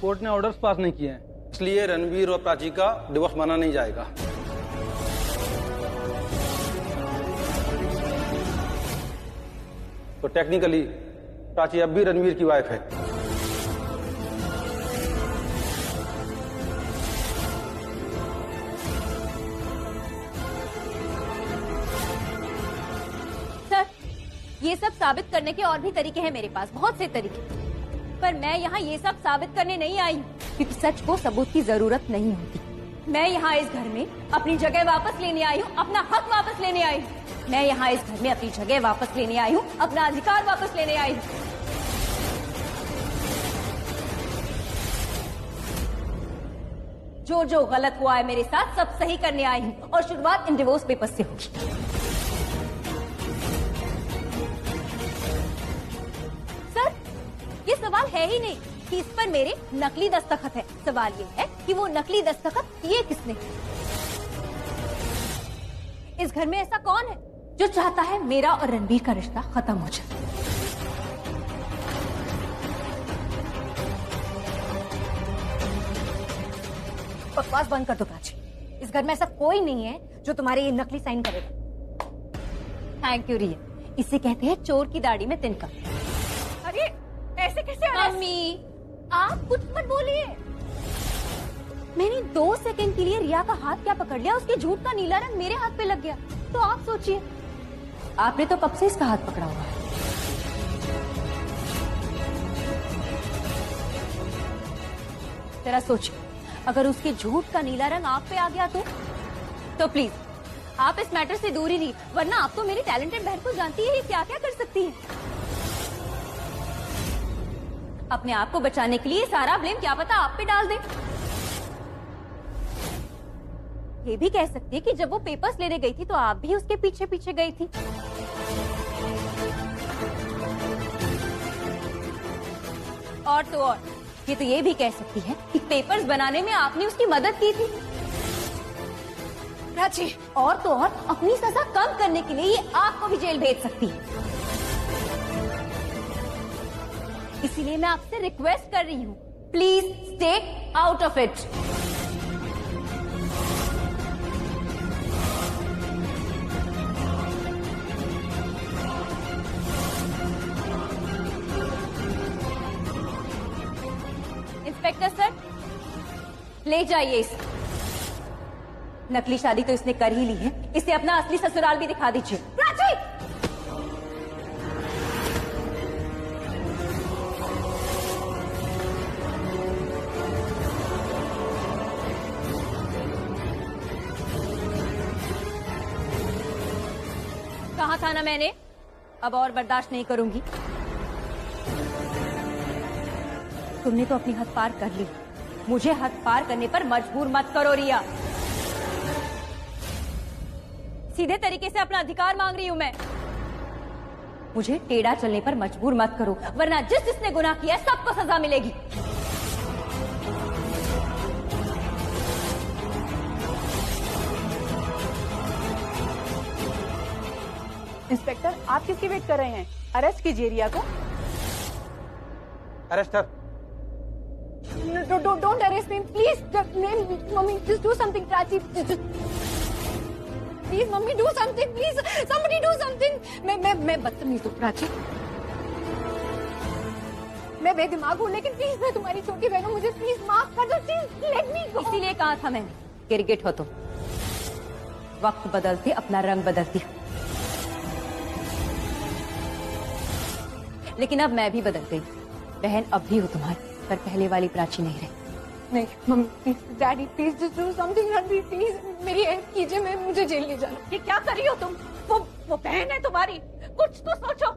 Court ने orders pass नहीं किए हैं, इसलिए रणवीर और प्राची का डिवोर्स माना नहीं जाएगा। तो टेक्निकली प्राची अब भी रणवीर की वाइफ है। सर, ये सब साबित करने के और भी तरीके हैं मेरे पास, बहुत से तरीके, पर मैं यहाँ ये सब साबित करने नहीं आई हूँ, क्योंकि सच को सबूत की जरूरत नहीं होती। मैं यहाँ इस घर में अपनी जगह वापस लेने आई हूँ, अपना हक वापस लेने आई हूँ। मैं यहाँ इस घर में अपनी जगह वापस लेने आई हूँ, अपना अधिकार वापस लेने आई हूँ। जो जो गलत हुआ है मेरे साथ, सब सही करने आई हूँ, और शुरुआत इन डिवोर्स पेपर से होगी। सर, ये सवाल है ही नहीं कि इस पर मेरे नकली दस्तखत है। सवाल ये है कि वो नकली दस्तखत किए किसने। इस घर में ऐसा कौन है जो चाहता है मेरा और रणबीर का रिश्ता खत्म हो जाए? बकवास बंद कर दो प्राची। इस घर में ऐसा कोई नहीं है जो तुम्हारे ये नकली साइन करेगा। थैंक यू रिया, इसे कहते हैं चोर की दाढ़ी में तिनका। अरे ऐसे कैसे? मम्मी, आप कुछ मत बोलिए। मैंने 2 सेकंड के लिए रिया का हाथ क्या पकड़ लिया, उसके झूठ का नीला रंग मेरे हाथ पे लग गया। तो आप सोचिए, आपने तो कब से इसका हाथ पकड़ा हुआ है। जरा सोचिए, अगर उसके झूठ का नीला रंग आप पे आ गया तो प्लीज आप इस मैटर से दूर ही रहिए, वरना आप तो मेरी टैलेंटेड बहन को जानती है, ये क्या क्या कर सकती है। अपने आप को बचाने के लिए सारा ब्लेम क्या पता आप पे डाल दे। ये भी कह सकती है कि जब वो पेपर्स लेने गई थी तो आप भी उसके पीछे पीछे गई थी। और तो और ये तो ये भी कह सकती है कि पेपर्स बनाने में आपने उसकी मदद की थी। प्राची, और तो और अपनी सजा कम करने के लिए ये आपको भी जेल भेज सकती है। इसीलिए मैं आपसे रिक्वेस्ट कर रही हूँ, please stay out of it. Inspector sir, ले जाइए इसे। नकली शादी तो इसने कर ही ली है, इसे अपना असली ससुराल भी दिखा दीजिए। प्राची! कहा था ना मैंने, अब और बर्दाश्त नहीं करूंगी। तुमने तो अपनी हद पार कर ली, मुझे हद पार करने पर मजबूर मत करो रिया। सीधे तरीके से अपना अधिकार मांग रही हूं मैं। मुझे टेढ़ा चलने पर मजबूर मत करो, वरना जिस जिसने गुनाह किया सबको सजा मिलेगी। इंस्पेक्टर, आप किसकी वेट कर रहे हैं? अरेस्ट कीजिए रिया को। अरेस्ट कर। Don't arrest me, please. Mommy, just do something, Prachi. Please, Mommy, do something, please. Somebody do something. मैं बदतमीज हूँ प्राची। मैं बेदिमाग हूँ, लेकिन प्लीज मैं तुम्हारी छोटी बहन हूँ, मुझे प्लीज माफ कर दो, प्लीज लेट मी गो। इसीलिए कहा था मैंने, गिरगिट हो तुम। वक्त बदलते अपना रंग बदलती, लेकिन अब मैं भी बदल गई। बहन अब भी हो तुम्हारी, पर पहले वाली प्राची नहीं रही। नहीं mummy, please daddy, please just do something. Ranbir, please मेरी हेल्प कीजिए, मैं मुझे जेल ले जाना। ये क्या कर रही हो तुम? वो बहन है तुम्हारी, कुछ तो सोचो।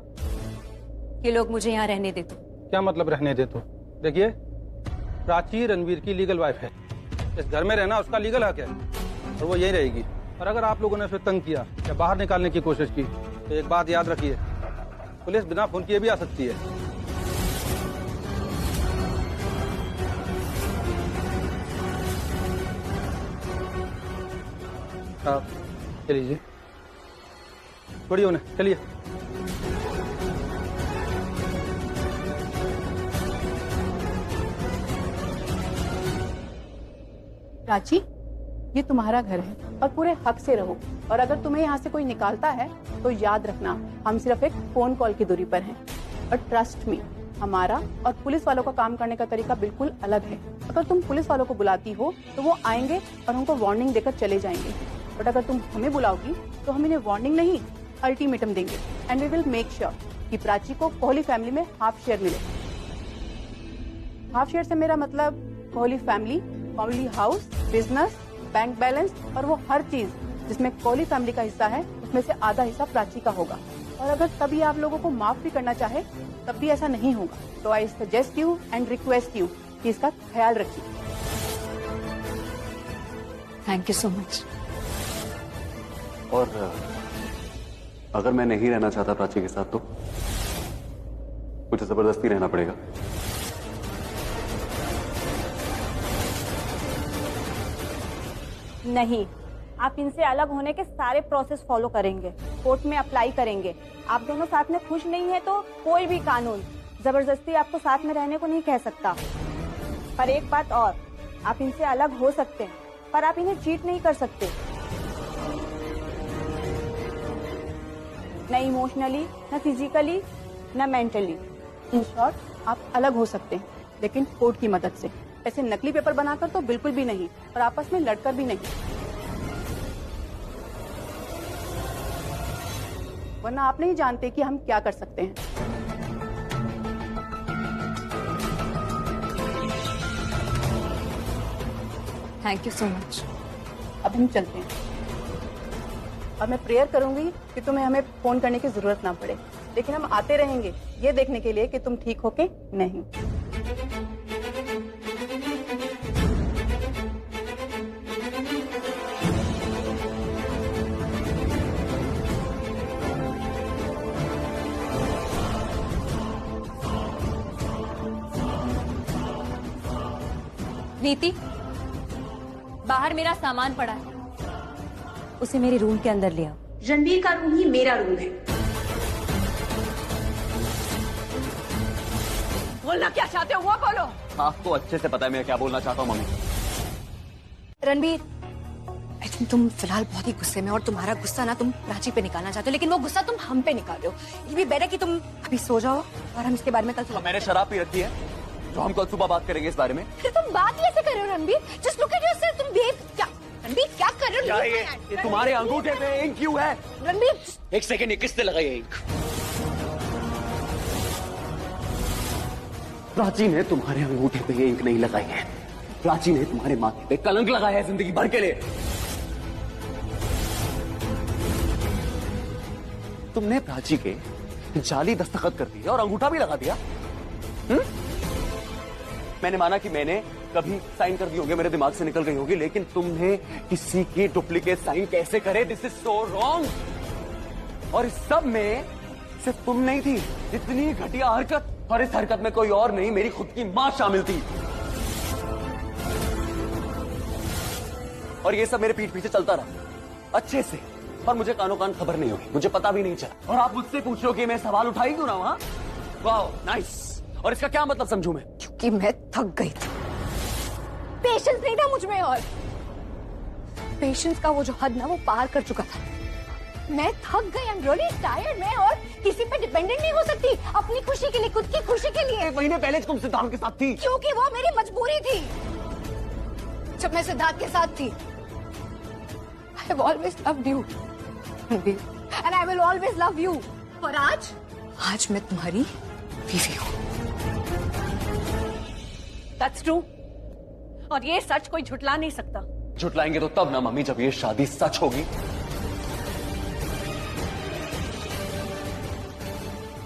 ये लोग मुझे यहाँ रहने दे दो। क्या मतलब रहने दे तो? देखिए, प्राची रणवीर की लीगल वाइफ है, इस घर में रहना उसका लीगल हक है और वो यही रहेगी। और अगर आप लोगों ने उसे तंग किया या बाहर निकालने की कोशिश की तो एक बात याद रखिए, पुलिस बिना फोन किए भी आ सकती है। चलिए, छोड़िए उन्हें, चलिए। प्राची, ये तुम्हारा घर है और पूरे हक से रहो। और अगर तुम्हें यहाँ से कोई निकालता है तो याद रखना, हम सिर्फ एक फोन कॉल की दूरी पर हैं। और ट्रस्ट मी, हमारा और पुलिस वालों का काम करने का तरीका बिल्कुल अलग है। अगर तुम पुलिस वालों को बुलाती हो तो वो आएंगे और हमको वार्निंग देकर चले जाएंगे, बट अगर तुम हमें बुलाओगी तो हम इन्हें वार्निंग नहीं, अल्टीमेटम देंगे। And we will make sure कि प्राची को कोहली फैमिली में हाफ शेयर मिले। हाफ शेयर से मेरा मतलब Kohli family, Kohli house, business, bank balance और वो हर चीज जिसमें कोहली फैमिली का हिस्सा है, उसमें से आधा हिस्सा प्राची का होगा। और अगर तभी आप लोगों को माफ भी करना चाहे तब भी ऐसा नहीं होगा। तो I suggest you and request you कि इसका ख्याल रखिए। Thank you so much. और अगर मैं नहीं रहना चाहता प्राची के साथ तो मुझे जबरदस्ती रहना पड़ेगा। नहीं, आप इनसे अलग होने के सारे प्रोसेस फॉलो करेंगे, कोर्ट में अप्लाई करेंगे। आप दोनों साथ में खुश नहीं है तो कोई भी कानून जबरदस्ती आपको साथ में रहने को नहीं कह सकता। पर एक बात और, आप इनसे अलग हो सकते हैं पर आप इन्हें चीट नहीं कर सकते, न इमोशनली, न फिजिकली, न मेंटली। इन शॉर्ट, आप अलग हो सकते हैं लेकिन कोर्ट की मदद से। ऐसे नकली पेपर बनाकर तो बिल्कुल भी नहीं, और आपस में लड़कर भी नहीं, वरना आप नहीं जानते कि हम क्या कर सकते हैं। Thank you so much. अब हम चलते हैं और मैं प्रेयर करूंगी कि तुम्हें हमें फोन करने की जरूरत ना पड़े, लेकिन हम आते रहेंगे ये देखने के लिए कि तुम ठीक हो के नहीं। नीति, बाहर मेरा सामान पड़ा है, उसे मेरे रूम के अंदर ले आओ। रणबीर का रूम ही मेरा रूम है। बोलना क्या चाहते हो वो बोलो। आपको अच्छे से पता है मैं क्या बोलना चाहता हूँ मम्मी। रणबीर, आई थिंक तुम फिलहाल बहुत ही गुस्से में, और तुम्हारा गुस्सा ना तुम प्राची पे निकालना चाहते हो, लेकिन वो गुस्सा तुम हम पे निकाल रहे हो। ये भी बेटर कि तुम अभी सो जाओ और हम इसके बारे में कल मैंने शराब पी रखी है, तो हम कल सुबह बात करेंगे इस बारे में। फिर तुम बात कैसे कर रहे हो Ranbir? Just look at yourself, तुम बिहेव क्या? रणबीर क्या कर रहे हो? ये तुम्हारे अंगूठे पे इंक क्यों है? रणबीर, एक सेकंड, ये किसने लगाई है इंक? प्राची ने तुम्हारे अंगूठे पे ये इंक नहीं लगाई है। प्राची ने तुम्हारे माथे पे कलंक लगाया है जिंदगी भर के लिए। तुमने प्राची के जाली दस्तखत कर दिए और अंगूठा भी लगा दिया। मैंने माना कि मैंने कभी साइन कर दी होगी, मेरे दिमाग से निकल गई होगी, लेकिन तुमने किसी की डुप्लीकेट साइन कैसे करे? This is so wrong. और इस सब में सिर्फ तुम नहीं थी, इतनी घटिया हरकत, और इस हरकत में कोई और नहीं, मेरी खुद की मां शामिल थी। और ये सब मेरे पीठ पीछे चलता रहा अच्छे से, और मुझे कानो कान खबर नहीं हुई, मुझे पता भी नहीं चला। और आप मुझसे पूछ रहे हो कि मैं सवाल उठाई क्यों ना वहां? Wow, nice. और इसका क्या मतलब समझूं मैं? क्योंकि मैं थक गई थी, पेशेंस नहीं था मुझ में, और पेशेंस का वो जो हद ना वो पार कर चुका था। मैं थक गई, आई एम रियली टायर्ड। मैं और किसी पे डिपेंडेंट नहीं हो सकती अपनी खुशी के लिए, खुद की खुशी के लिए। 1 महीने पहले तुम सिद्धार्थ के साथ थी। क्योंकि वो मेरी मजबूरी थी। जब मैं सिद्धार्थ के साथ थी, I have always loved you and I will always love you. और आज मैं तुम्हारी बीवी हूँ। दैट्स ट्रू, और ये सच कोई झुटला नहीं सकता। झुटलाएंगे तो तब ना मम्मी, जब ये शादी सच होगी।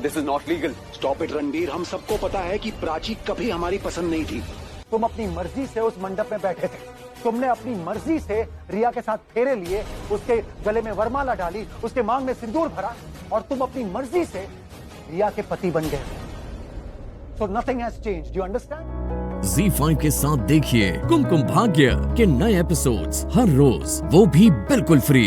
This is not legal. Stop it Ranbir, हम सबको पता है कि प्राची कभी हमारी पसंद नहीं थी। तुम अपनी मर्जी से उस मंडप में बैठे थे, तुमने अपनी मर्जी से रिया के साथ फेरे लिए, उसके गले में वरमाला डाली, उसके मांग में सिंदूर भरा, और तुम अपनी मर्जी से रिया के पति बन गए। So nothing has changed, you understand? ZEE5 के साथ देखिए कुमकुम भाग्य के नए एपिसोड्स हर रोज, वो भी बिल्कुल फ्री।